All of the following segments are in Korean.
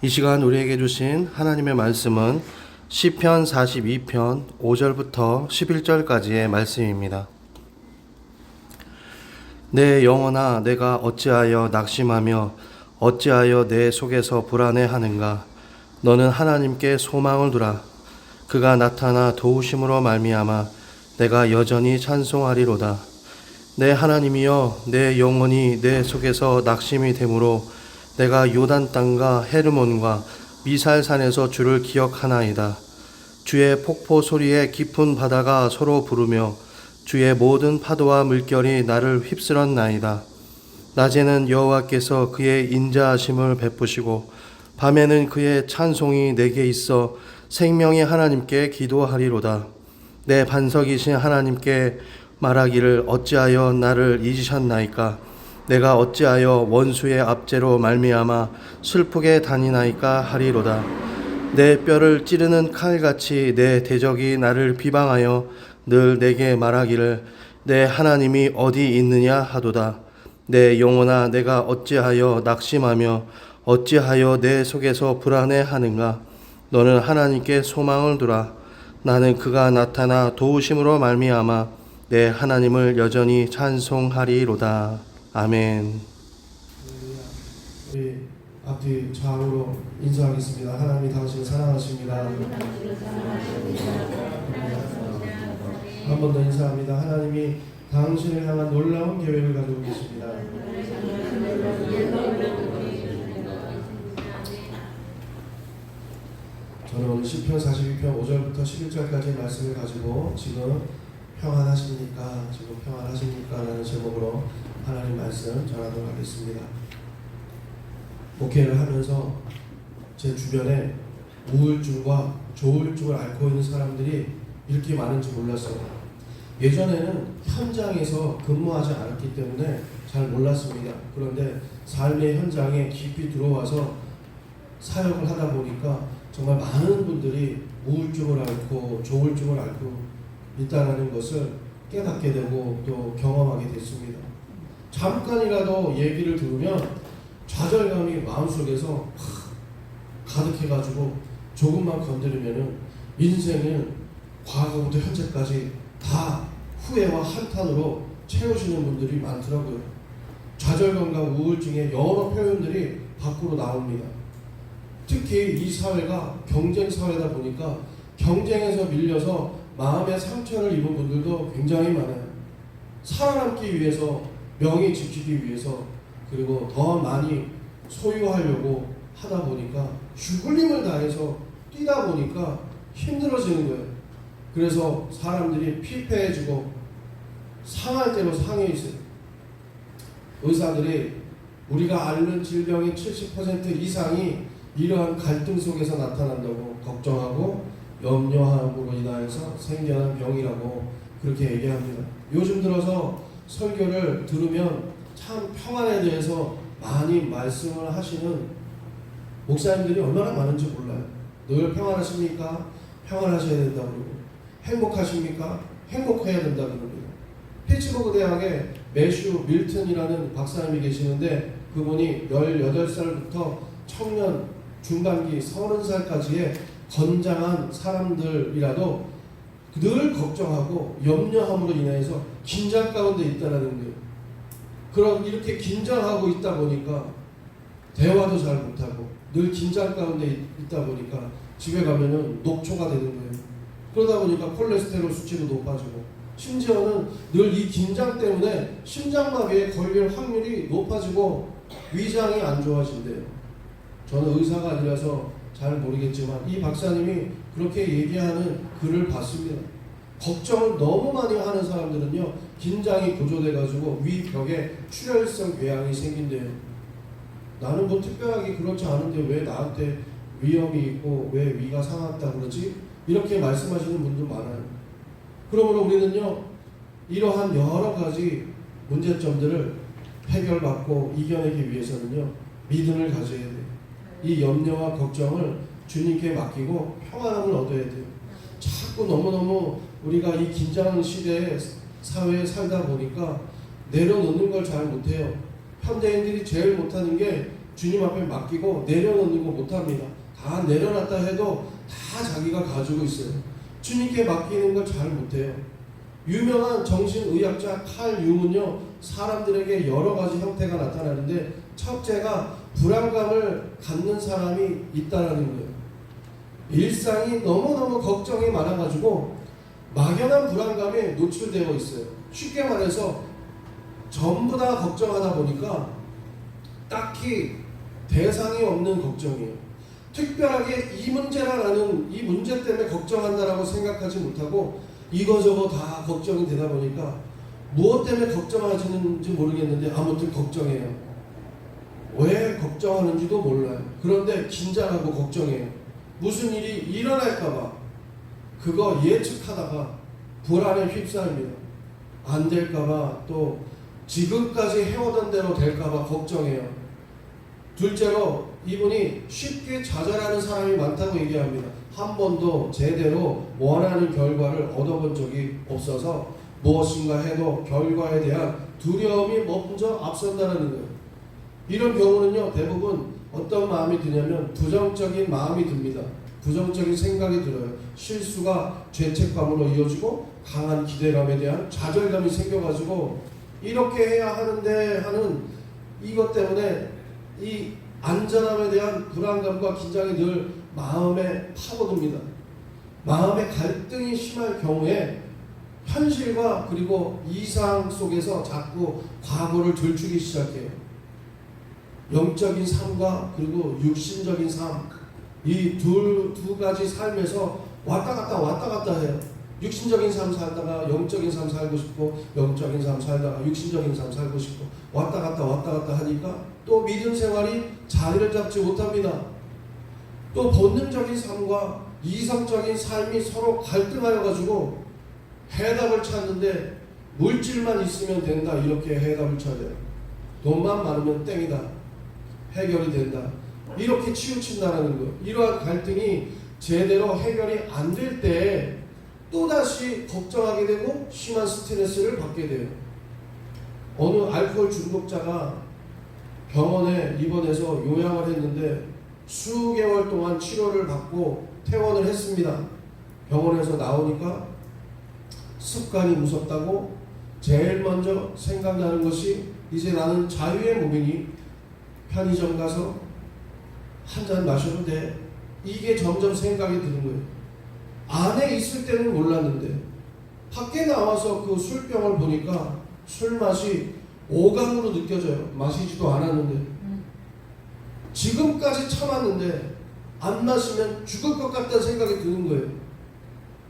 이 시간 우리에게 주신 하나님의 말씀은 시편 42편 5절부터 11절까지의 말씀입니다. 내 영혼아, 내가 어찌하여 낙심하며 어찌하여 내 속에서 불안해하는가? 너는 하나님께 소망을 두라. 그가 나타나 도우심으로 말미암아 내가 여전히 찬송하리로다. 내 하나님이여, 내 영혼이 내 속에서 낙심이 되므로 내가 요단 땅과 헤르몬과 미살산에서 주를 기억하나이다. 주의 폭포 소리에 깊은 바다가 서로 부르며 주의 모든 파도와 물결이 나를 휩쓸었나이다. 낮에는 여호와께서 그의 인자하심을 베푸시고 밤에는 그의 찬송이 내게 있어 생명의 하나님께 기도하리로다. 내 반석이신 하나님께 말하기를 어찌하여 나를 잊으셨나이까? 내가 어찌하여 원수의 압제로 말미암아 슬프게 다니나이까 하리로다. 내 뼈를 찌르는 칼같이 내 대적이 나를 비방하여 늘 내게 말하기를 내 하나님이 어디 있느냐 하도다. 내 영혼아, 내가 어찌하여 낙심하며 어찌하여 내 속에서 불안해하는가? 너는 하나님께 소망을 두라. 나는 그가 나타나 도우심으로 말미암아 내 하나님을 여전히 찬송하리로다. 아멘. 우리 앞뒤 좌우로 인사하겠습니다. 하나님이 당신을 사랑하십니다. 한 번 더 인사합니다. 하나님이 당신을 향한 놀라운 계획을 가지고 계십니다. 저는 오늘 시편 42편 5절부터 11절까지의 말씀을 가지고 지금 평안하십니까? 지금 평안하십니까? 라는 제목으로 하나님 말씀 전하도록 하겠습니다. 목회를 하면서 제 주변에 우울증과 조울증을 앓고 있는 사람들이 이렇게 많은지 몰랐어요. 예전에는 현장에서 근무하지 않았기 때문에 잘 몰랐습니다. 그런데 삶의 현장에 깊이 들어와서 사역을 하다 보니까 정말 많은 분들이 우울증을 앓고 조울증을 앓고 있다는 것을 깨닫게 되고 또 경험하게 됐습니다. 잠깐이라도 얘기를 들으면 좌절감이 마음속에서 가득해가지고 조금만 건드리면은 인생을 과거부터 현재까지 다 후회와 한탄으로 채우시는 분들이 많더라고요. 좌절감과 우울증의 여러 표현들이 밖으로 나옵니다. 특히 이 사회가 경쟁 사회다 보니까 경쟁에서 밀려서 마음의 상처를 입은 분들도 굉장히 많아요. 살아남기 위해서, 명예 지키기 위해서, 그리고 더 많이 소유하려고 하다 보니까 죽을 힘을 다해서 뛰다 보니까 힘들어지는 거예요. 그래서 사람들이 피폐해지고 상할 대로 상해 있어요. 의사들이 우리가 앓는 질병의 70% 이상이 이러한 갈등 속에서 나타난다고 걱정하고 염려함으로 인하여서 생겨난 병이라고 그렇게 얘기합니다. 요즘 들어서 설교를 들으면 참 평안에 대해서 많이 말씀을 하시는 목사님들이 얼마나 많은지 몰라요. 늘 평안하십니까? 평안하셔야 된다고 그러고, 행복하십니까? 행복해야 된다고 그럽니다. 피츠버그 대학에 매슈 밀튼이라는 박사님이 계시는데 그분이 18살부터 청년 중반기 30살까지의 건장한 사람들이라도 늘 걱정하고 염려함으로 인해서 긴장 가운데 있다는 거예요. 그럼 이렇게 긴장하고 있다 보니까 대화도 잘 못하고 늘 긴장 가운데 있다 보니까 집에 가면은 녹초가 되는 거예요. 그러다 보니까 콜레스테롤 수치도 높아지고 심지어는 늘 이 긴장 때문에 심장마비에 걸릴 확률이 높아지고 위장이 안 좋아진대요. 저는 의사가 아니라서 잘 모르겠지만 이 박사님이 그렇게 얘기하는 글을 봤습니다. 걱정을 너무 많이 하는 사람들은요, 긴장이 고조돼가지고 위벽에 출혈성 궤양이 생긴대요. 나는 뭐 특별하게 그렇지 않은데 왜 나한테 위험이 있고 왜 위가 상했다 그러지? 이렇게 말씀하시는 분도 많아요. 그러므로 우리는요, 이러한 여러 가지 문제점들을 해결받고 이겨내기 위해서는요, 믿음을 가져야 돼요. 이 염려와 걱정을 주님께 맡기고 평안함을 얻어야 돼요. 자꾸 너무너무 우리가 이 긴장 시대에 사회에 살다 보니까 내려놓는 걸 잘 못해요. 현대인들이 제일 못하는 게 주님 앞에 맡기고 내려놓는 거 못합니다. 다 내려놨다 해도 다 자기가 가지고 있어요. 주님께 맡기는 걸 잘 못해요. 유명한 정신의학자 칼 융은요, 사람들에게 여러 가지 형태가 나타나는데 첫째가 불안감을 갖는 사람이 있다라는 거예요. 일상이 너무너무 걱정이 많아가지고 막연한 불안감에 노출되어 있어요. 쉽게 말해서 전부 다 걱정하다 보니까 딱히 대상이 없는 걱정이에요. 특별하게 이 문제라는 이 문제 때문에 걱정한다라고 생각하지 못하고 이거저거 다 걱정이 되다 보니까 무엇 때문에 걱정하시는지 모르겠는데 아무튼 걱정해요. 왜 걱정하는지도 몰라요. 그런데 긴장하고 걱정해요. 무슨 일이 일어날까봐 그거 예측하다가 불안에 휩싸입니다. 안 될까봐 또 지금까지 해오던 대로 될까봐 걱정해요. 둘째로 이분이 쉽게 좌절하는 사람이 많다고 얘기합니다. 한 번도 제대로 원하는 결과를 얻어본 적이 없어서 무엇인가 해도 결과에 대한 두려움이 먼저 앞선다는 거예요. 이런 경우는요, 대부분 어떤 마음이 드냐면 부정적인 마음이 듭니다. 부정적인 생각이 들어요. 실수가 죄책감으로 이어지고 강한 기대감에 대한 좌절감이 생겨가지고 이렇게 해야 하는데 하는 이것 때문에 이 안전함에 대한 불안감과 긴장이 늘 마음에 파고듭니다. 마음의 갈등이 심할 경우에 현실과 그리고 이상 속에서 자꾸 과거를 들추기 시작해요. 영적인 삶과 그리고 육신적인 삶, 이 두 가지 삶에서 왔다 갔다 해요. 육신적인 삶 살다가 영적인 삶 살고 싶고, 영적인 삶 살다가 육신적인 삶 살고 싶고, 왔다 갔다 하니까 또 믿음 생활이 자리를 잡지 못합니다. 또 본능적인 삶과 이성적인 삶이 서로 갈등하여 가지고 해답을 찾는데 물질만 있으면 된다 이렇게 해답을 찾아요. 돈만 많으면 땡이다, 해결이 된다, 이렇게 치우친다라는 거예요. 이러한 갈등이 제대로 해결이 안 될 때 또다시 걱정하게 되고 심한 스트레스를 받게 돼요. 어느 알코올 중독자가 병원에 입원해서 요양을 했는데 수개월 동안 치료를 받고 퇴원을 했습니다. 병원에서 나오니까 습관이 무섭다고 제일 먼저 생각나는 것이 이제 나는 자유의 몸이니 편의점 가서 한 잔 마셔도 돼. 이게 점점 생각이 드는 거예요. 안에 있을 때는 몰랐는데 밖에 나와서 그 술병을 보니까 술 맛이 오감으로 느껴져요. 마시지도 않았는데 지금까지 참았는데 안 마시면 죽을 것 같다는 생각이 드는 거예요.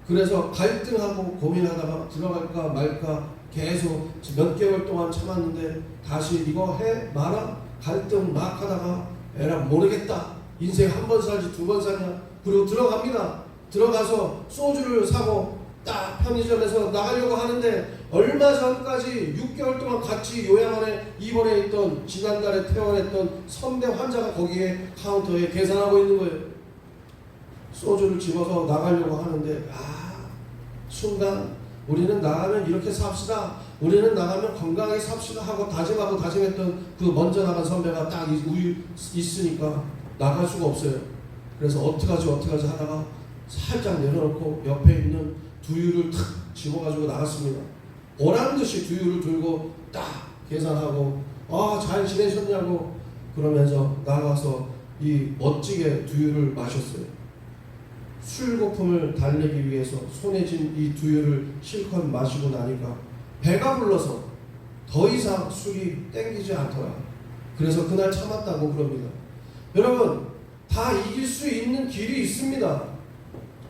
그래서 갈등하고 고민하다가 들어갈까 말까 계속 몇 개월 동안 참았는데 다시 이거 해 마라 갈등 막 하다가 에라 모르겠다, 인생 한 번 살지 두 번 사냐, 그리고 들어갑니다. 들어가서 소주를 사고 딱 편의점에서 나가려고 하는데 얼마 전까지 6개월 동안 같이 요양원에 입원해 있던, 지난달에 퇴원했던 선배 환자가 거기에 카운터에 계산하고 있는 거예요. 소주를 집어서 나가려고 하는데 순간 우리는 나가면 이렇게 삽시다, 우리는 나가면 건강하게 삽시다 하고 다짐했던 그 먼저 나간 선배가 딱 있으니까 나갈 수가 없어요. 그래서 어떡하지 하다가 살짝 내려놓고 옆에 있는 두유를 탁 집어가지고 나갔습니다. 보란듯이 두유를 들고 딱 계산하고 잘 지내셨냐고 그러면서 나가서 이 멋지게 두유를 마셨어요. 술고품을 달래기 위해서 손에 쥔 이 두유를 실컷 마시고 나니까 배가 불러서 더 이상 술이 땡기지 않더라. 그래서 그날 참았다고 그럽니다. 여러분, 다 이길 수 있는 길이 있습니다.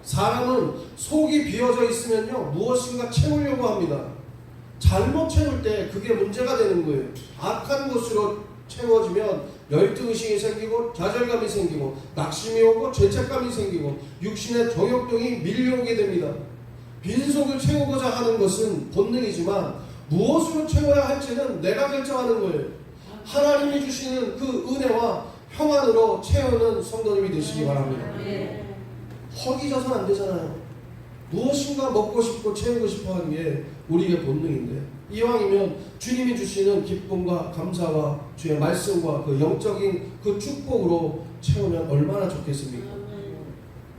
사람은 속이 비어져 있으면요 무엇인가 채우려고 합니다. 잘못 채울 때 그게 문제가 되는 거예요. 악한 것으로 채워지면 열등의식이 생기고 좌절감이 생기고 낙심이 오고 죄책감이 생기고 육신의 정욕등이 밀려오게 됩니다. 빈속을 채우고자 하는 것은 본능이지만 무엇으로 채워야 할지는 내가 결정하는 거예요. 하나님이 주시는 그 은혜와 평안으로 채우는 성도님이 되시기 바랍니다. 허기져서는 안 되잖아요. 무엇인가 먹고 싶고 채우고 싶어 하는 게 우리의 본능인데, 이왕이면 주님이 주시는 기쁨과 감사와 주의 말씀과 그 영적인 그 축복으로 채우면 얼마나 좋겠습니까?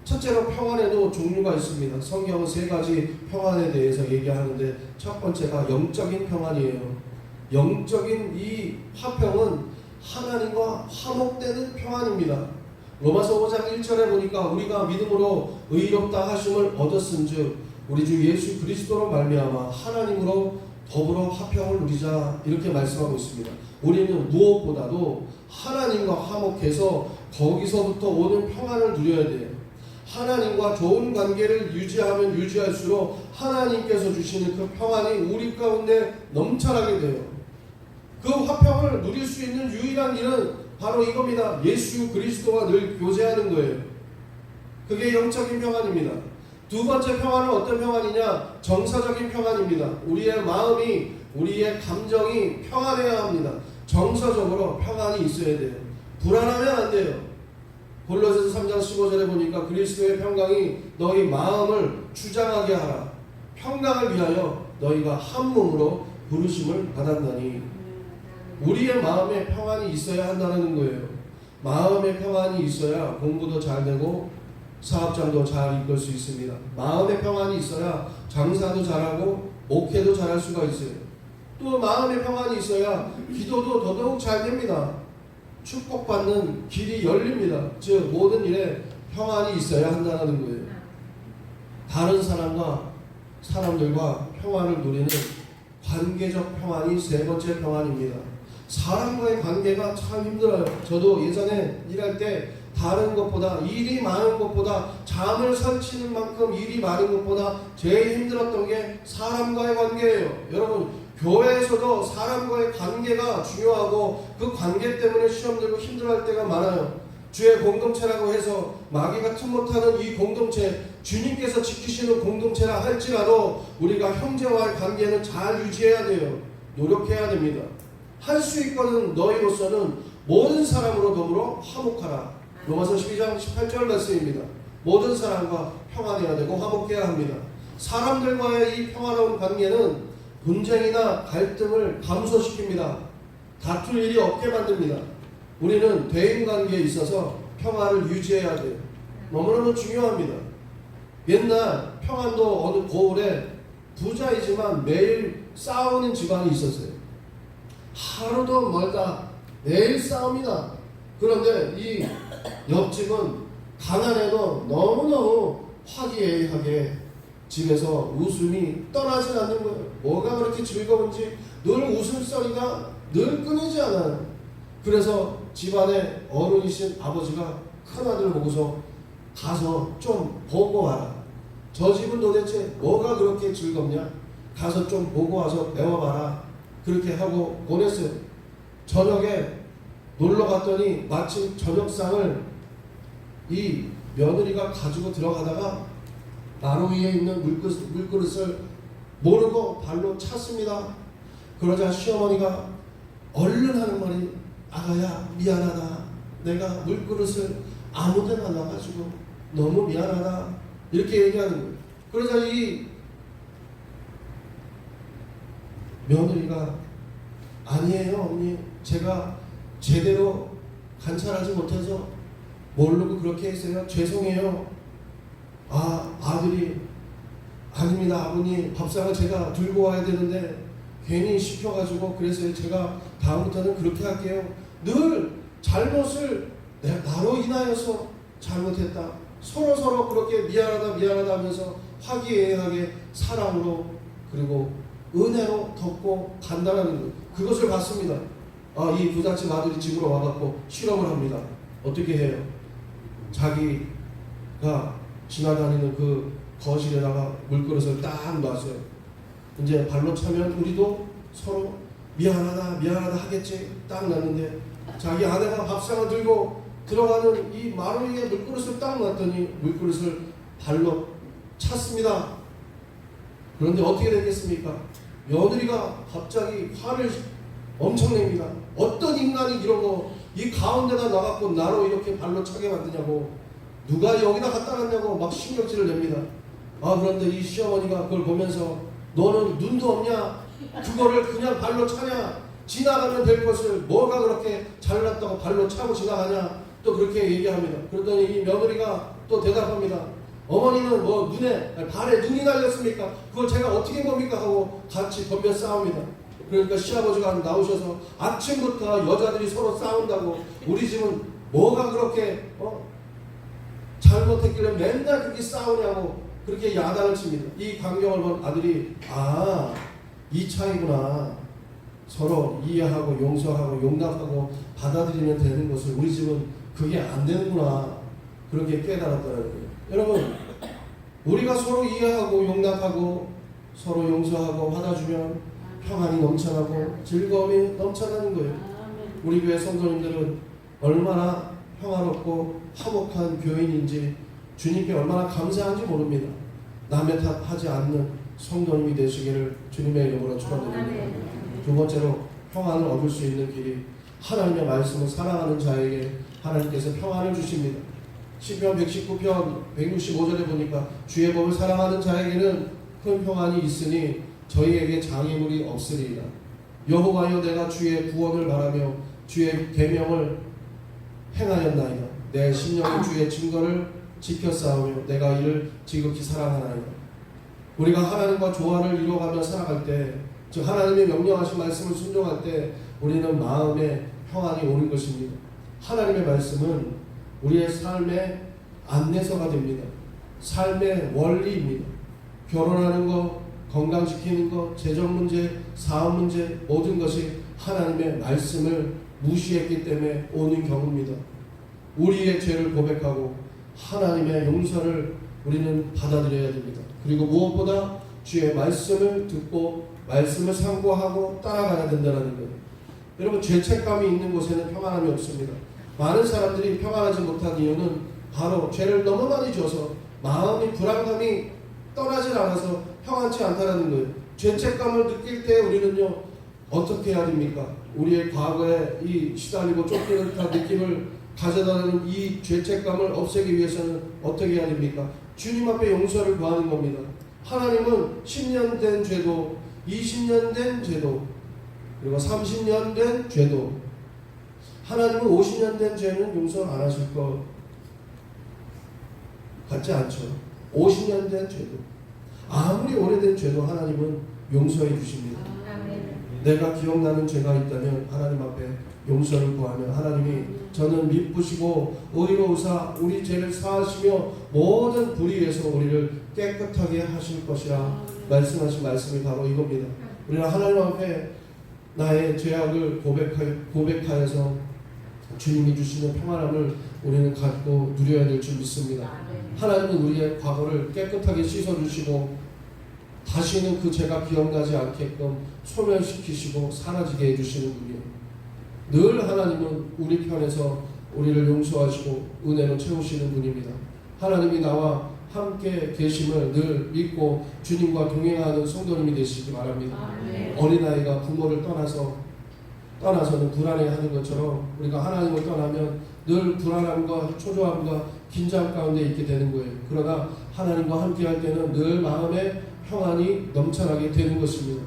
첫째로 평안에도 종류가 있습니다. 성경은 세 가지 평안에 대해서 얘기하는데, 첫 번째가 영적인 평안이에요. 영적인 이 화평은 하나님과 화목되는 평안입니다. 로마서 5장 1절에 보니까 우리가 믿음으로 의롭다 하심을 얻었은즉 우리 주 예수 그리스도로 말미암아 하나님으로 더불어 화평을 누리자, 이렇게 말씀하고 있습니다. 우리는 무엇보다도 하나님과 화목해서 거기서부터 오는 평안을 누려야 돼요. 하나님과 좋은 관계를 유지하면 유지할수록 하나님께서 주시는 그 평안이 우리 가운데 넘쳐나게 돼요. 그 화평을 누릴 수 있는 유일한 길은 바로 이겁니다. 예수 그리스도와 늘 교제하는 거예요. 그게 영적인 평안입니다. 두 번째 평안은 어떤 평안이냐? 정서적인 평안입니다. 우리의 마음이, 우리의 감정이 평안해야 합니다. 정서적으로 평안이 있어야 돼요. 불안하면 안 돼요. 골로새서 3장 15절에 보니까 그리스도의 평강이 너희 마음을 주장하게 하라. 평강을 위하여 너희가 한 몸으로 부르심을 받았나니. 우리의 마음에 평안이 있어야 한다는 거예요. 마음의 평안이 있어야 공부도 잘 되고 사업장도 잘 이끌 수 있습니다. 마음의 평안이 있어야 장사도 잘하고 목회도 잘할 수가 있어요. 또 마음의 평안이 있어야 기도도 더더욱 잘 됩니다. 축복받는 길이 열립니다. 즉 모든 일에 평안이 있어야 한다는 거예요. 다른 사람들과 평안을 누리는 관계적 평안이 세 번째 평안입니다. 사람과의 관계가 참 힘들어요. 저도 예전에 일할 때 다른 것보다, 일이 많은 것보다, 잠을 설치는 만큼 일이 많은 것보다 제일 힘들었던 게 사람과의 관계예요. 여러분, 교회에서도 사람과의 관계가 중요하고 그 관계 때문에 시험 들고 힘들어할 때가 많아요. 주의 공동체라고 해서 마귀가 틈 못하는 이 공동체, 주님께서 지키시는 공동체라 할지라도 우리가 형제와의 관계는 잘 유지해야 돼요. 노력해야 됩니다. 할 수 있거든 너희로서는 모든 사람으로 더불어 화목하라. 로마서 12장 18절 말씀입니다. 모든 사람과 평안해야 되고 화목해야 합니다. 사람들과의 이 평화로운 관계는 분쟁이나 갈등을 감소시킵니다. 다툴 일이 없게 만듭니다. 우리는 대인관계에 있어서 평화를 유지해야 돼요. 너무너무 중요합니다. 옛날 평안도 어느 고을에 부자이지만 매일 싸우는 집안이 있었어요. 하루도 멀다 매일 싸웁니다. 그런데 이 옆집은 가난해도 너무너무 화기애애하게 집에서 웃음이 떠나질 않는 거예요. 뭐가 그렇게 즐거운지 늘 웃음소리가 늘 끊이지 않아요. 그래서 집안의 어른이신 아버지가 큰아들 보고서 가서 좀 보고 와라. 저 집은 도대체 뭐가 그렇게 즐겁냐? 가서 좀 보고 와서 배워봐라. 그렇게 하고 보냈어요. 저녁에 놀러 갔더니 마침 저녁상을 이 며느리가 가지고 들어가다가 나루 위에 있는 물그릇을 모르고 발로 찼습니다. 그러자 시어머니가 얼른 하는 말이, 아가야 미안하다. 내가 물그릇을 아무데나 놔가지고 너무 미안하다. 이렇게 얘기하는 거예요. 그러자 이 며느리가, 아니에요 언니, 제가 제대로 관찰하지 못해서 모르고 그렇게 했어요. 죄송해요. 아들이, 아닙니다 아버님, 밥상을 제가 들고 와야 되는데 괜히 시켜가지고 그래서 제가 다음부터는 그렇게 할게요. 늘 잘못을 나로 인하여서 잘못했다. 서로 그렇게 미안하다 하면서 화기애애하게 사랑으로 그리고 은혜로 덮고 간다는 것, 그것을 봤습니다. 이 부잣집 아들이 집으로 와갖고 실험을 합니다. 어떻게 해요? 자기가 지나다니는 그 거실에다가 물그릇을 딱 놨어요. 이제 발로 차면 우리도 서로 미안하다 하겠지. 딱 놨는데 자기 아내가 밥상을 들고 들어가는 이 마루 위에 물그릇을 딱 놨더니 물그릇을 발로 찼습니다. 그런데 어떻게 됐겠습니까? 며느리가 갑자기 화를 엄청 냅니다. 어떤 인간이 이러고 이 가운데다 놔갖고 나로 이렇게 발로 차게 만드냐고, 누가 여기다 갖다 놨냐고 막 신경질을 냅니다. 그런데 이 시어머니가 그걸 보면서 너는 눈도 없냐? 그거를 그냥 발로 차냐? 지나가면 될 것을 뭐가 그렇게 잘났다고 발로 차고 지나가냐? 또 그렇게 얘기합니다. 그러더니 이 며느리가 또 대답합니다. 어머니는 뭐 발에 눈이 날렸습니까? 그걸 제가 어떻게 봅니까? 하고 같이 덤벼 싸웁니다. 그러니까 시아버지가 나오셔서 아침부터 여자들이 서로 싸운다고 우리 집은 뭐가 그렇게 잘못했길래 맨날 그렇게 싸우냐고 그렇게 야단을 칩니다. 이 광경을 본 아들이 이 차이구나. 서로 이해하고 용서하고 용납하고 받아들이면 되는 것을 우리 집은 그게 안 되는구나. 그렇게 깨달았다는 거예요. 여러분, 우리가 서로 이해하고 용납하고 서로 용서하고 받아주면 평안이 넘쳐나고 즐거움이 넘쳐나는 거예요. 우리 교회 성도님들은 얼마나 평화롭고 화목한 교인인지 주님께 얼마나 감사한지 모릅니다. 남의 탓하지 않는 성도님이 되시기를 주님의 이름으로 축원드립니다. 두 번째로 평안을 얻을 수 있는 길이 하나님의 말씀을 사랑하는 자에게 하나님께서 평안을 주십니다. 시편 119편 165절에 보니까 주의 법을 사랑하는 자에게는 큰 평안이 있으니 저희에게 장애물이 없으리이다. 여호와여 내가 주의 구원을 바라며 주의 계명을 행하였나이다. 내 심령이 주의 증거를 지켜 싸우며 내가 이를 지극히 사랑하나이다. 우리가 하나님과 조화를 이루어가며 살아갈 때, 즉 하나님의 명령하신 말씀을 순종할 때 우리는 마음에 평안이 오는 것입니다. 하나님의 말씀은 우리의 삶의 안내서가 됩니다. 삶의 원리입니다. 결혼하는 것, 건강 지키는 것, 재정 문제, 사업 문제 모든 것이 하나님의 말씀을 무시했기 때문에 오는 경우입니다. 우리의 죄를 고백하고 하나님의 용서를 우리는 받아들여야 됩니다. 그리고 무엇보다 주의 말씀을 듣고 말씀을 상고하고 따라가야 된다는 거예요. 여러분, 죄책감이 있는 곳에는 평안함이 없습니다. 많은 사람들이 평안하지 못한 이유는 바로 죄를 너무 많이 져서 마음이 불안감이 떠나질 않아서 평안치 않다는 거예요. 죄책감을 느낄 때 우리는요 어떻게 해야 됩니까? 우리의 과거에 이 시달리고 쫓기는 듯한 느낌을 가져다는 이 죄책감을 없애기 위해서는 어떻게 해야 됩니까? 주님 앞에 용서를 구하는 겁니다. 하나님은 10년 된 죄도 20년 된 죄도 그리고 30년 된 죄도 하나님은 50년 된 죄는 용서 안 하실 것 같지 않죠. 50년 된 죄도 아무리 오래된 죄도 하나님은 용서해 주십니다. 내가 기억나는 죄가 있다면 하나님 앞에 용서를 구하면 하나님이 저는 미쁘시고 의로우사 우리 죄를 사하시며 모든 불의에서 우리를 깨끗하게 하실 것이라 말씀하신 말씀이 바로 이겁니다. 우리는 하나님 앞에 나의 죄악을 고백하여서 주님이 주시는 평안함을 우리는 갖고 누려야 될 줄 믿습니다. 하나님은 우리의 과거를 깨끗하게 씻어주시고 다시는 그 죄가 기억나지 않게끔 소멸시키시고 사라지게 해주시는 분이에요. 늘 하나님은 우리 편에서 우리를 용서하시고 은혜로 채우시는 분입니다. 하나님이 나와 함께 계심을 늘 믿고 주님과 동행하는 성도님이 되시기 바랍니다. 어린아이가 부모를 떠나서는 불안해하는 것처럼 우리가 하나님을 떠나면 늘 불안함과 초조함과 긴장 가운데 있게 되는 거예요. 그러나 하나님과 함께 할 때는 늘 마음에 평안이 넘쳐나게 되는 것입니다.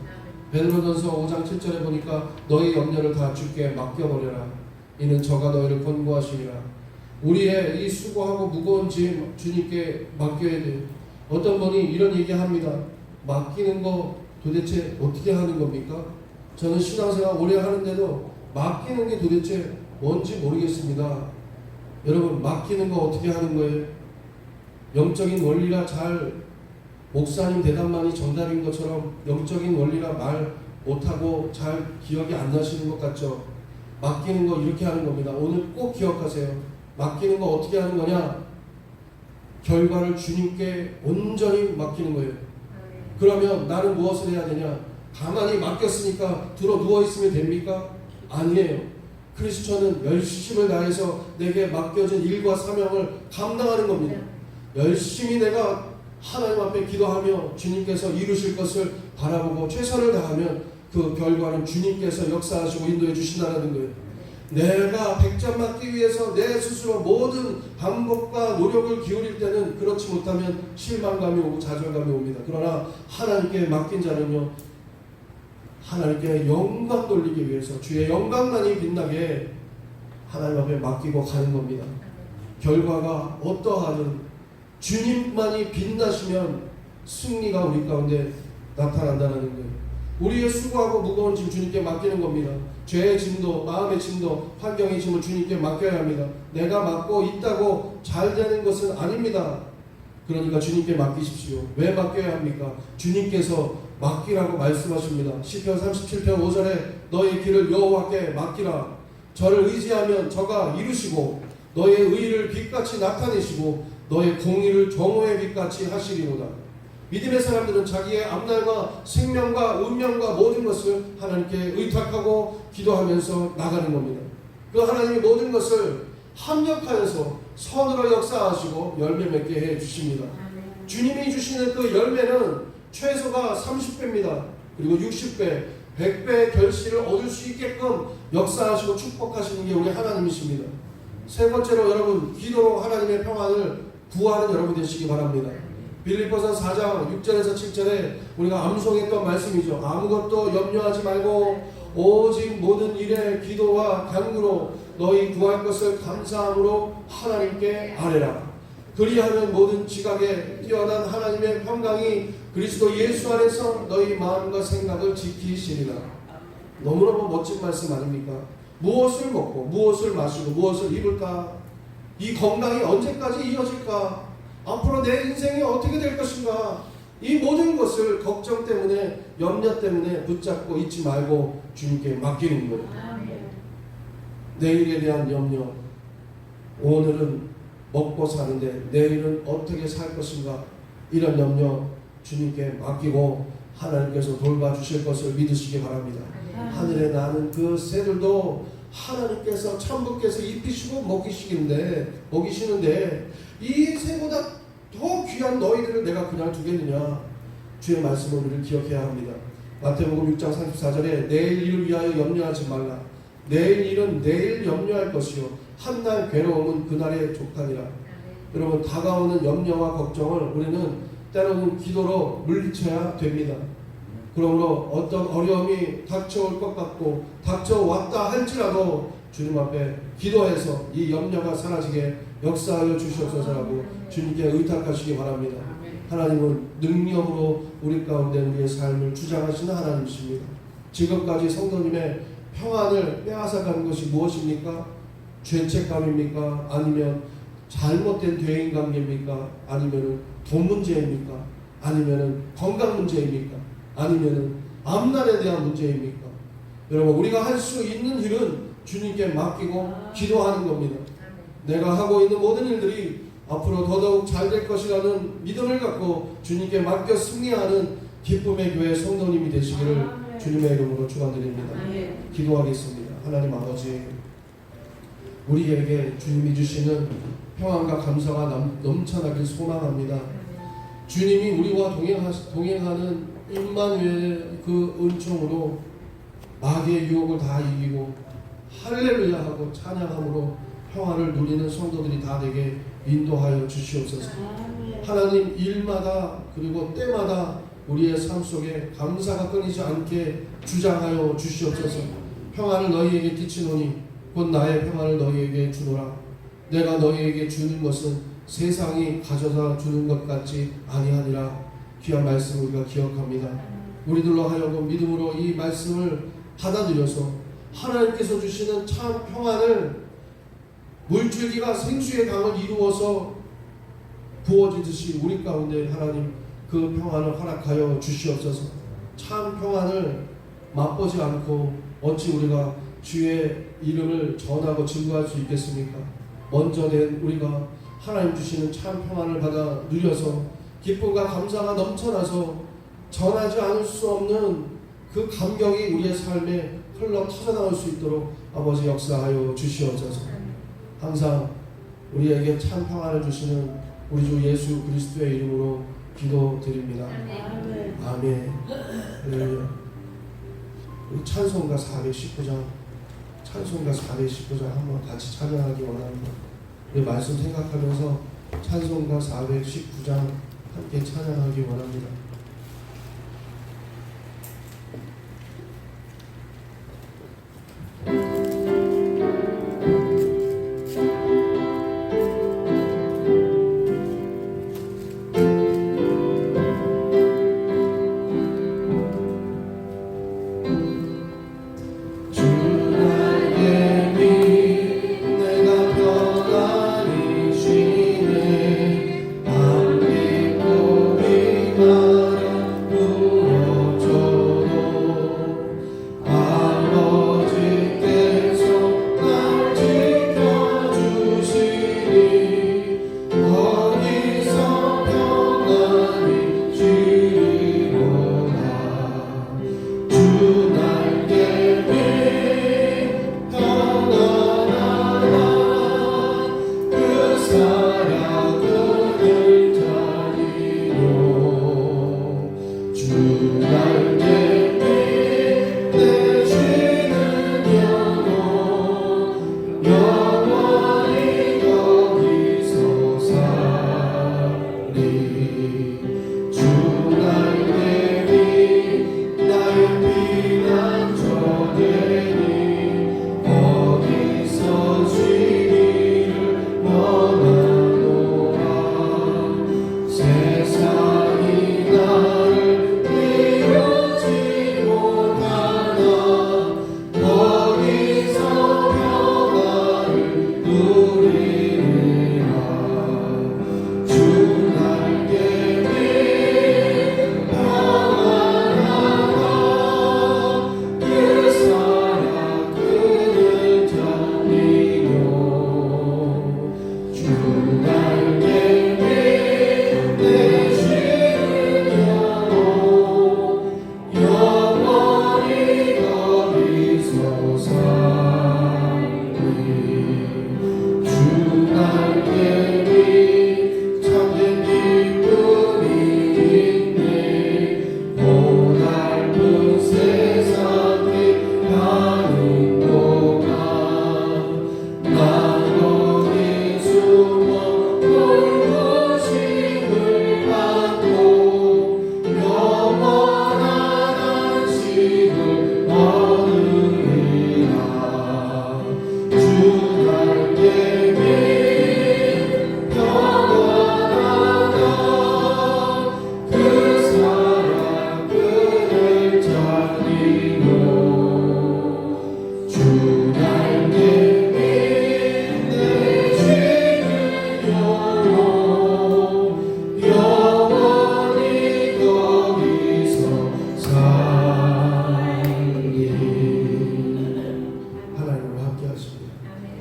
베드로전서 5장 7절에 보니까 너희 염려를 다 주께 맡겨버려라. 이는 저가 너희를 권고하시리라. 우리의 이 수고하고 무거운 짐 주님께 맡겨야 돼요. 어떤 분이 이런 얘기합니다. 맡기는 거 도대체 어떻게 하는 겁니까? 저는 신앙생활 오래 하는데도 맡기는 게 도대체 뭔지 모르겠습니다. 여러분, 맡기는 거 어떻게 하는 거예요? 영적인 원리가 잘 목사님 대답만이 정답인 것처럼 영적인 원리라 말 못하고 잘 기억이 안 나시는 것 같죠? 맡기는 거 이렇게 하는 겁니다. 오늘 꼭 기억하세요. 맡기는 거 어떻게 하는 거냐? 결과를 주님께 온전히 맡기는 거예요. 그러면 나는 무엇을 해야 되냐? 가만히 맡겼으니까 들어 누워있으면 됩니까? 아니에요. 크리스천은 열심을 다해서 내게 맡겨진 일과 사명을 감당하는 겁니다. 열심히 내가 하나님 앞에 기도하며 주님께서 이루실 것을 바라보고 최선을 다하면 그 결과는 주님께서 역사하시고 인도해 주신다는 거예요. 내가 100점 맞기 위해서 내 스스로 모든 방법과 노력을 기울일 때는 그렇지 못하면 실망감이 오고 좌절감이 옵니다. 그러나 하나님께 맡긴 자는요, 하나님께 영광 돌리기 위해서 주의 영광만이 빛나게 하나님 앞에 맡기고 가는 겁니다. 결과가 어떠하든 주님만이 빛나시면 승리가 우리 가운데 나타난다는 거예요. 우리의 수고하고 무거운 짐 주님께 맡기는 겁니다. 죄의 짐도 마음의 짐도 환경의 짐을 주님께 맡겨야 합니다. 내가 맡고 있다고 잘 되는 것은 아닙니다. 그러니까 주님께 맡기십시오. 왜 맡겨야 합니까? 주님께서 맡기라고 말씀하십니다. 시편 37편 5절에 너의 길을 여호와께 맡기라. 저를 의지하면 저가 이루시고 너의 의를 빛같이 나타내시고 너의 공의를 정오의 빛같이 하시리로다. 믿음의 사람들은 자기의 앞날과 생명과 운명과 모든 것을 하나님께 의탁하고 기도하면서 나가는 겁니다. 그 하나님이 모든 것을 합력하여서 선으로 역사하시고 열매 맺게 해 주십니다. 주님이 주시는 그 열매는 최소가 30배입니다. 그리고 60배, 100배의 결실을 얻을 수 있게끔 역사하시고 축복하시는 게 우리 하나님이십니다. 세 번째로 여러분, 기도로 하나님의 평안을 구하는 여러분 되시기 바랍니다. 빌립보서 4장 6절에서 7절에 우리가 암송했던 말씀이죠. 아무것도 염려하지 말고 오직 모든 일에 기도와 간구로 너희 구할 것을 감사함으로 하나님께 아뢰라. 그리하면 모든 지각에 뛰어난 하나님의 평강이 그리스도 예수 안에서 너희 마음과 생각을 지키시리라. 너무너무 멋진 말씀 아닙니까? 무엇을 먹고 무엇을 마시고 무엇을 입을까? 이 건강이 언제까지 이어질까? 앞으로 내 인생이 어떻게 될 것인가? 이 모든 것을 걱정 때문에, 염려 때문에 붙잡고 있지 말고 주님께 맡기는 거예요. 내일에 대한 염려, 오늘은 먹고 사는데 내일은 어떻게 살 것인가? 이런 염려 주님께 맡기고 하나님께서 돌봐주실 것을 믿으시기 바랍니다. 하늘에 나는 그 새들도 하나님께서 천부께서 입히시고 먹이시는데 이 새보다 더 귀한 너희들을 내가 그냥 두겠느냐? 주의 말씀을 우리를 기억해야 합니다. 마태복음 6장 34절에 내일 일을 위하여 염려하지 말라. 내일 일은 내일 염려할 것이요 한날 괴로움은 그날의 족하니라. 여러분, 다가오는 염려와 걱정을 우리는 때로는 기도로 물리쳐야 됩니다. 그러므로 어떤 어려움이 닥쳐올 것 같고 닥쳐왔다 할지라도 주님 앞에 기도해서 이 염려가 사라지게 역사하여 주시옵소서라고 주님께 의탁하시기 바랍니다. 하나님은 능력으로 우리 가운데 우리의 삶을 주장하시는 하나님이십니다. 지금까지 성도님의 평안을 빼앗아가는 것이 무엇입니까? 죄책감입니까? 아니면 잘못된 대인관계입니까? 아니면 돈 문제입니까? 아니면 건강 문제입니까? 아니면 앞날에 대한 문제입니까? 여러분, 우리가 할 수 있는 일은 주님께 맡기고 기도하는 겁니다. 내가 하고 있는 모든 일들이 앞으로 더더욱 잘 될 것이라는 믿음을 갖고 주님께 맡겨 승리하는 기쁨의 교회 성도님이 되시기를 주님의 이름으로 축원드립니다. 기도하겠습니다. 하나님 아버지, 우리에게 주님이 주시는 평안과 감사가 넘쳐나길 소망합니다. 주님이 우리와 동행하는 임마누엘 그 은총으로 마귀의 유혹을 다 이기고 할렐루야 하고 찬양함으로 평안을 누리는 성도들이 다 되게 인도하여 주시옵소서. 하나님, 일마다 그리고 때마다 우리의 삶 속에 감사가 끊이지 않게 주장하여 주시옵소서. 평안을 너희에게 끼치노니 곧 나의 평안을 너희에게 주노라. 내가 너희에게 주는 것은 세상이 가져다 주는 것 같지 아니하니라. 귀한 말씀 우리가 기억합니다. 우리들로 하여금 믿음으로 이 말씀을 받아들여서 하나님께서 주시는 참 평안을 물줄기가 생수의 강을 이루어서 부어지듯이 우리 가운데 하나님 그 평안을 허락하여 주시옵소서. 참 평안을 맛보지 않고 어찌 우리가 주의 이름을 전하고 증거할 수 있겠습니까? 먼저 된 우리가 하나님 주시는 참 평안을 받아 누려서 기쁨과 감사가 넘쳐나서 전하지 않을 수 없는 그 감격이 우리의 삶에 흘러 터져나올 수 있도록 아버지 역사하여 주시옵소서. 항상 우리에게 참 평안을 주시는 우리 주 예수 그리스도의 이름으로 기도드립니다. 아멘. 우리 찬송가 419장 찬송가 419장 한번 같이 찬양하기 원합니다. 우리 말씀 생각하면서 찬송가 419장 함께 찬양하기 원합니다.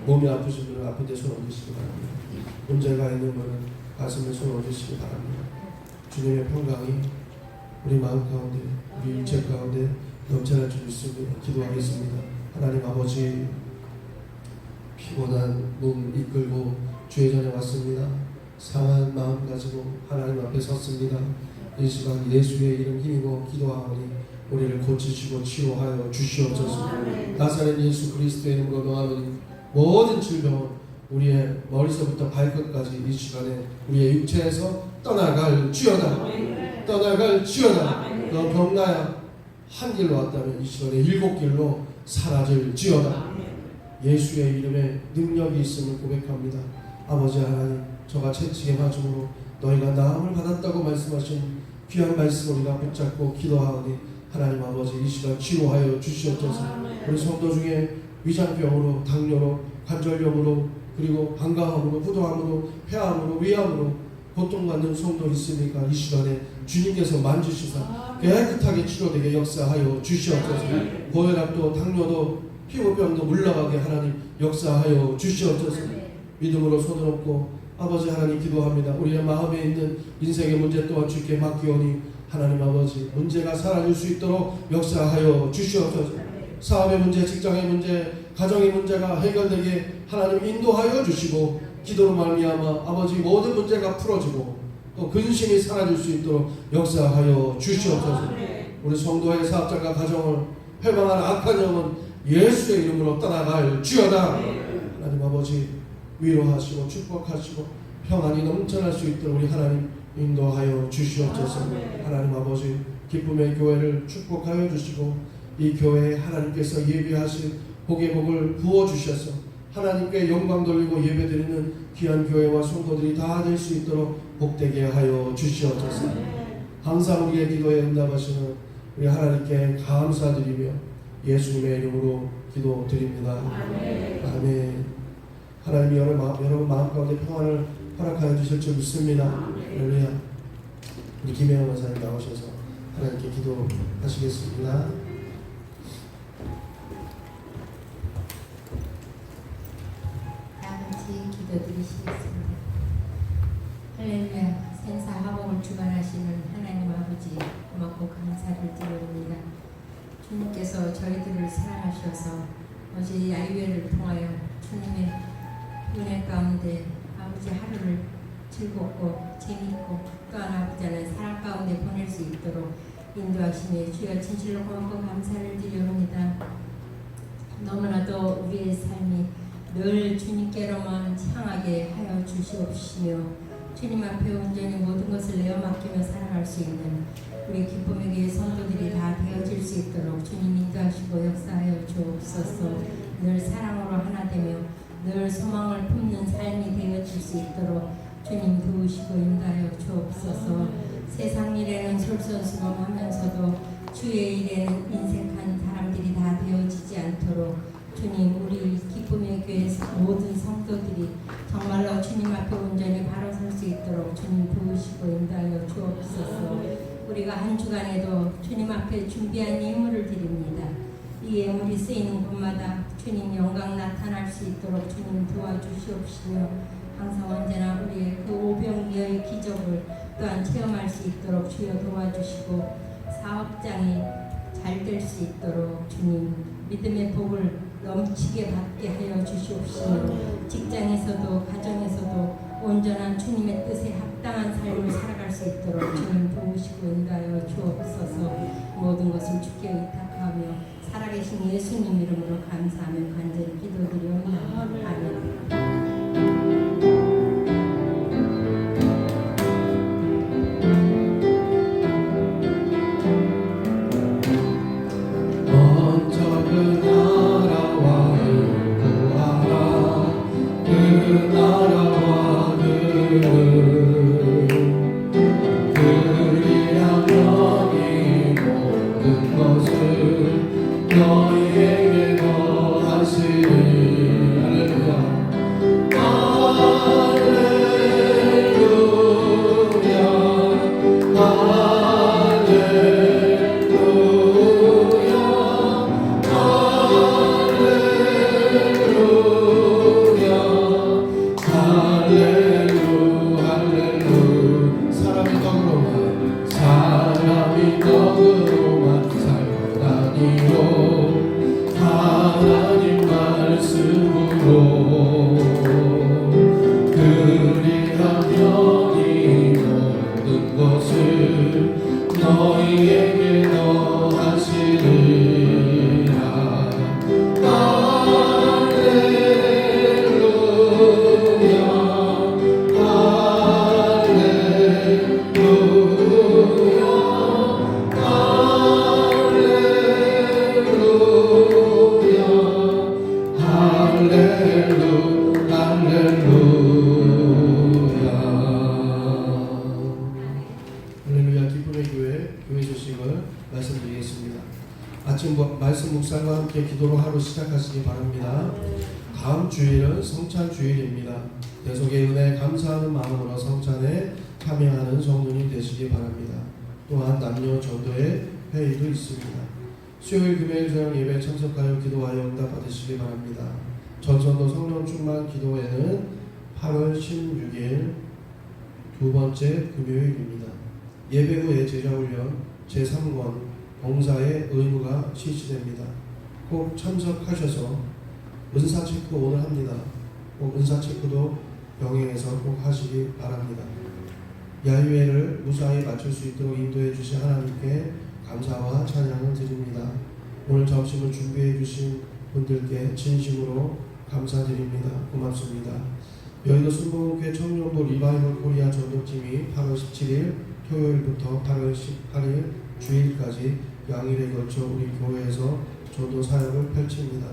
몸이 아프신 분은 아픈 데 손 얹으시기 바랍니다. 문제가 있는 분은 가슴에 손 얹으시기 바랍니다. 주님의 평강이 우리 마음 가운데, 우리 육체 가운데 넘쳐날 줄 믿습니다. 기도하겠습니다. 하나님 아버지, 피곤한 몸 이끌고 주의 전에 왔습니다. 상한 마음 가지고 하나님 앞에 섰습니다. 이 시간 예수의 이름 힘입어 기도하오니 우리를 고치시고 치유하여 주시옵소서. 나사렛 예수 그리스도의 이름으로 명하노니 모든 질병은 우리의 머리서부터 발끝까지 이 시간에 우리의 육체에서 떠나갈지어다. 떠나갈지어다. 너 병나야 한 길로 왔다면 이 시간에 7길로 사라질지어다. 예수의 이름에 능력이 있음을 고백합니다. 아버지 하나님, 저가 채찍에 맞음으로 너희가 나음을 받았다고 말씀하신 귀한 말씀 우리가 붙잡고 기도하오니 하나님 아버지, 이 시간 치유하여 주시옵소서. 우리 성도 중에 위장병으로, 당뇨로, 관절염으로, 그리고 방광암으로, 부도암으로, 폐암으로, 위암으로 고통받는 성도 있으니까 이 시간에 주님께서 만지시사 깨끗하게 치료되게 역사하여 주시옵소서. 고혈압도, 당뇨도, 피부병도 물러가게 하나님 역사하여 주시옵소서. 믿음으로 손을 얹고 아버지 하나님 기도합니다. 우리의 마음에 있는 인생의 문제 또한 주께 맡기오니 하나님 아버지, 문제가 사라질 수 있도록 역사하여 주시옵소서. 사업의 문제, 직장의 문제, 가정의 문제가 해결되게 하나님 인도하여 주시고, 기도로 말미암아 아버지 모든 문제가 풀어지고 또 근심이 사라질 수 있도록 역사하여 주시옵소서. 우리 성도의 사업장과 가정을 회방하는 악한 영은 예수의 이름으로 떠나갈 주여다. 하나님 아버지 위로하시고 축복하시고 평안이 넘쳐날 수 있도록 우리 하나님 인도하여 주시옵소서. 하나님 아버지 기쁨의 교회를 축복하여 주시고 이 교회에 하나님께서 예비하신 복의 복을 부어주셔서 하나님께 영광 돌리고 예배드리는 귀한 교회와 성도들이 다 될 수 있도록 복되게 하여 주시옵소서. 항상 우리의 기도에 응답하시는 우리 하나님께 감사드리며 예수님의 이름으로 기도드립니다. 아멘. 하나님이 여러분 마음 가운데 평안을 허락하여 주실 줄 믿습니다. 할렐루야. 우리 김혜영 원사님 나오셔서 하나님께 기도하시겠습니다. 기도드리시겠습니다. 할렐루야. 생사화복을 주관하시는 하나님 아버지 고맙고 감사를 드립니다. 주님께서 저희들을 사랑하셔서 어제 야유회를 통하여 주님의 은혜 가운데 아버지 하루를 즐겁고 재밌고 또한 아버지 하나님 사랑 가운데 보낼 수 있도록 인도하시니 주여 진실로 고맙고 감사를 드립니다. 너무나도 우리의 삶이 늘 주님께로만 향하게 하여 주시옵시며 주님 앞에 온전히 모든 것을 내어 맡기며 살아갈 수 있는 우리 기쁨의 교회 성도들이 다 되어질 수 있도록 주님 인도하시고 역사하여 주옵소서. 늘 사랑으로 하나 되며 늘 소망을 품는 삶이 되어질 수 있도록 주님 도우시고 인도하여 주옵소서. 세상 일에는 솔선수범하면서도 주의 일에는 인색한 사람들이 다 되어지지 않도록 주님 우리 기쁨의 교회 모든 성도들이 정말로 주님 앞에 온전히 바로 설 수 있도록 주님 도우시고 인도하여 주옵소서. 우리가 한 주간에도 주님 앞에 준비한 예물을 드립니다. 이 예물이 쓰이는 곳마다 주님 영광 나타날 수 있도록 주님 도와주시옵시며 항상 언제나 우리의 그 오병이어의 기적을 또한 체험할 수 있도록 주여 도와주시고 사업장이 잘 될 수 있도록 주님 믿음의 복을 넘치게 받게 하여 주시옵시며 직장에서도 가정에서도 온전한 주님의 뜻에 합당한 삶을 살아갈 수 있도록 주님 도우시고 인도하여 주옵소서. 모든 것을 주께 의탁하며 살아계신 예수님 이름으로 감사하며 간절히 기도드리옵나이다. 아멘. 너희에게 더하시리. 말씀 묵상과 함께 기도로 하루 시작하시기 바랍니다. 다음 주일은 성찬 주일입니다. 대속의 은혜에 감사하는 마음으로 성찬에 참여하는 성도님 되시기 바랍니다. 또한 남녀 전도의 회의도 있습니다. 수요일 금요일 저녁 예배 참석하여 기도하여 응답 받으시기 바랍니다. 전선도 성령 충만 기도회는 8월 16일 두 번째 금요일입니다. 예배 후에 제자훈련 제3권 봉사의 의무가 실시됩니다. 꼭 참석하셔서 은사체크 오늘 합니다. 꼭 은사체크도 병행해서 꼭 하시기 바랍니다. 야유회를 무사히 마칠 수 있도록 인도해 주신 하나님께 감사와 찬양을 드립니다. 오늘 점심을 준비해 주신 분들께 진심으로 감사드립니다. 고맙습니다. 여의도 순복음교회 청년부 리바이벌 코리아 전도팀이 8월 17일 토요일부터 8월 18일 주일까지 양일에 걸쳐 우리 교회에서 전도 사역을 펼칩니다.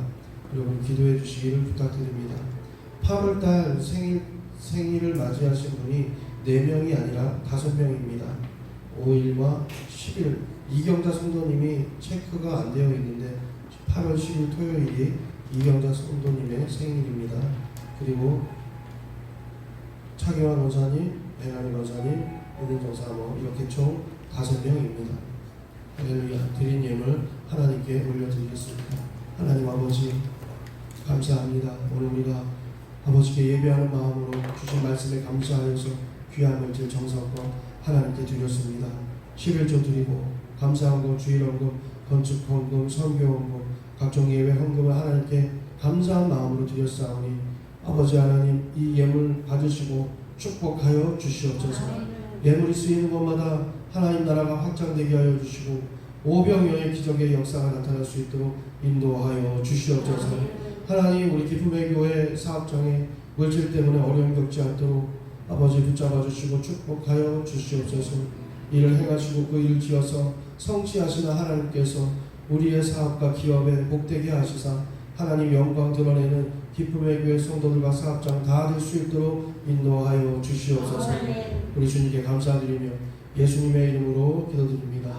여러분 기도해 주시기를 부탁드립니다. 8월달 생일을 맞이하신 분이 4명이 아니라 5명입니다. 5일과 10일 이경자 성도님이 체크가 안 되어 있는데 8월 10일 토요일이 이경자 성도님의 생일입니다. 그리고 차기환 원사님, 배나미 원사님, 이든정 사모 이렇게 총 5명입니다. 할렐루야. 드린 예물 하나님께 올려드리겠습니다. 하나님 아버지 감사합니다. 오늘 우리가 아버지께 예배하는 마음으로 주신 말씀에 감사하여서 귀한 물질 정성껏 하나님께 드렸습니다. 11조 드리고 감사헌금, 주일헌금, 건축헌금, 선교헌금, 각종 예배 헌금을 하나님께 감사한 마음으로 드렸사오니 아버지 하나님 이 예물 받으시고 축복하여 주시옵소서. 예물이 쓰이는 곳마다 하나님 나라가 확장되게 하여 주시고 오병이어의 기적의 역사가 나타날 수 있도록 인도하여 주시옵소서. 하나님 우리 기쁨의 교회 사업장에 물질 때문에 어려움 겪지 않도록 아버지 붙잡아 주시고 축복하여 주시옵소서. 이를 행하시고 그 일을 지어서 성취하시는 하나님께서 우리의 사업과 기업에 복되게 하시사 하나님 영광 드러내는 기쁨의 교회 성도들과 사업장 다 될 수 있도록 인도하여 주시옵소서. 우리 주님께 감사드리며 예수님의 이름으로 기도드립니다.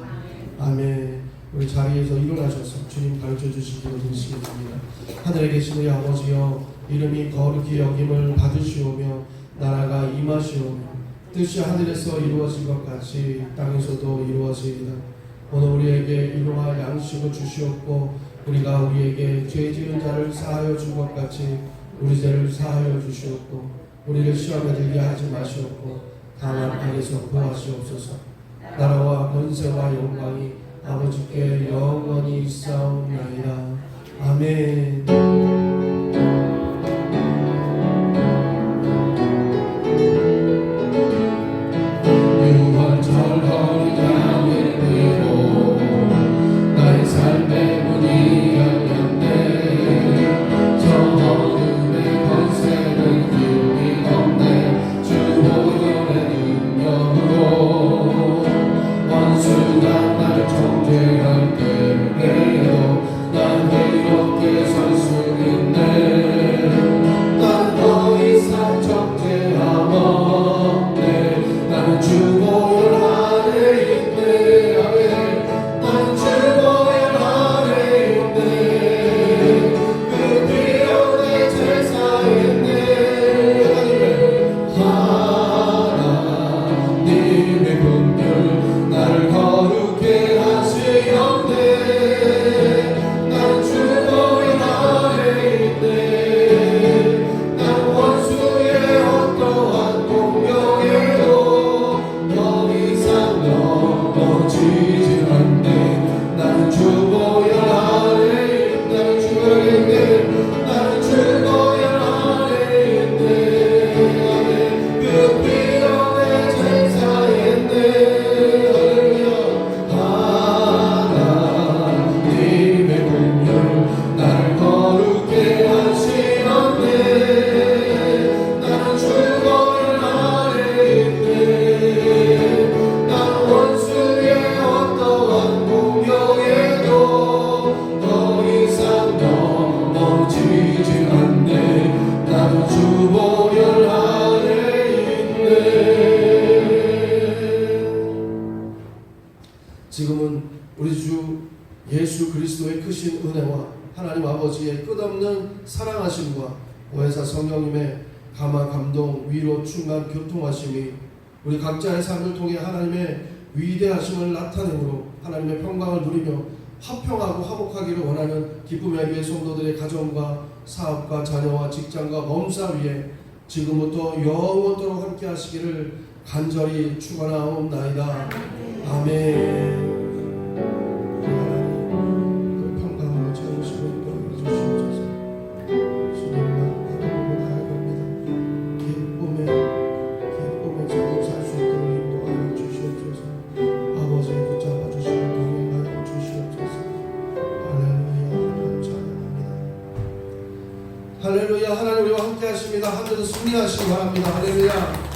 아멘. 우리 자리에서 일어나셔서 주님 가르쳐 주시기로 드리시겠습니다. 하늘에 계신 우리 아버지여 이름이 거룩히 여김을 받으시오며 나라가 임하시오며 뜻이 하늘에서 이루어진 것 같이 땅에서도 이루어지이다. 오늘 우리에게 일용할 양식을 주시옵고 우리가 우리에게 죄 지은 자를 사하여 준 것 같이 우리 죄를 사하여 주시옵고 우리를 시험에 들게 하지 마시옵고 다만 악에서 구하시옵소서. 나라와 권세와 영광이 아버지께 영원히 있사옵나이다. 아멘. 지금은 우리 주 예수 그리스도의 크신 은혜와 하나님 아버지의 끝없는 사랑하심과 오해사 성령님의 감화 감동 위로 충만 교통하심이 우리 각자의 삶을 통해 하나님의 위대하심을 나타내므로 하나님의 평강을 누리며 화평하고 화목하기를 원하는 기쁨의 교회 성도들의 가정과 사업과 자녀와 직장과 범사 위에 지금부터 영원토록 함께 하시기를 간절히 축원하옵나이다. 아멘. 평강으로 채우시고 인도해 주시옵소서. 주님만 바라보고 나아갈 겁니다. 기쁨에 잠을 살 수 있도록 인도하여 주시옵소서. 아버지 붙잡아 주시고 동행하여 주시옵소서. 하나님과 하늘은 승리하시기 바랍니다. 할렐루야.